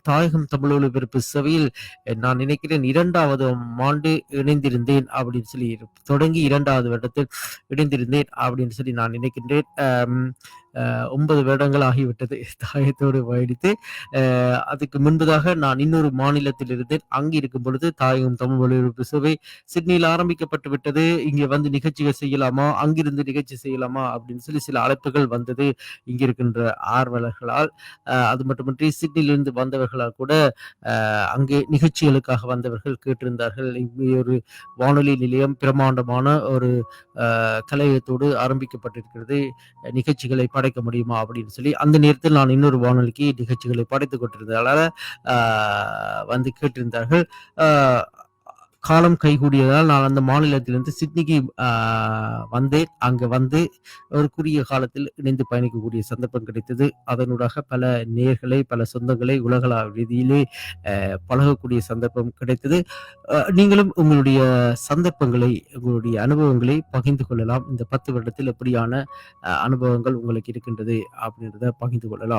தாயகம் தமிழ் ஒலிபரப்பு சேவையில் நான் நினைக்கிறேன் 2வது ஆண்டு இணைந்திருந்தேன் அப்படின்னு சொல்லி தொடங்கி 2வது வருடத்தில் இணைந்திருந்தேன் அப்படின்னு சொல்லி நான் நினைக்கின்றேன். 9 வருடங்கள் ஆகிவிட்டது தாயத்தோடு பயணித்து. அதுக்கு முன்பதாக நான் இன்னொரு மாநிலத்தில் இருந்தேன். அங்கு இருக்கும் பொழுது தாயகம் தமிழ் ஒலிபரப்பு சேவை சிட்னியில் ஆரம்பிக்கப்பட்டு விட்டது. இங்கே வந்து நிகழ்ச்சிகள் செய்யலாமா, அங்கிருந்து நிகழ்ச்சி செய்யலாமா அப்படின்னு சொல்லி சில அழைப்புகள் வந்தது இங்க இருக்கின்ற ஆர்வலர்களால். அது மட்டுமின்றி சிட்னியிலிருந்து வந்தவர்களால் கூட அங்கே நிகழ்ச்சிகளுக்காக வந்தவர்கள் கேட்டிருந்தார்கள். இங்கே ஒரு வானொலி நிலையம் பிரமாண்டமான ஒரு கலையத்தோடு ஆரம்பிக்கப்பட்டிருக்கிறது, நிகழ்ச்சிகளை படைக்க முடியுமா அப்படின்னு சொல்லி. அந்த நேரத்தில் நான் இன்னொரு வானொலிக்கு நிகழ்ச்சிகளை படைத்துக் கொண்டிருந்ததால வந்து கேட்டிருந்தார்கள். காலம் கைகூடியதால் நான் அந்த மாநிலத்திலிருந்து சிட்னிக்கு வந்தேன். அங்க வந்து ஒரு குறுகிய காலத்தில் இணைந்து பயணிக்கக்கூடிய சந்தர்ப்பம் கிடைத்தது. அதனூடாக பல நேயர்களை, பல சொந்தங்களை உலகள ரீதியிலே பழகக்கூடிய சந்தர்ப்பம் கிடைத்தது. நீங்களும் உங்களுடைய சந்தர்ப்பங்களை, உங்களுடைய அனுபவங்களை பகிர்ந்து கொள்ளலாம். இந்த 10 வருடத்தில் எப்படியான அனுபவங்கள் உங்களுக்கு இருக்கின்றது அப்படின்றத பகிர்ந்து கொள்ளலாம்.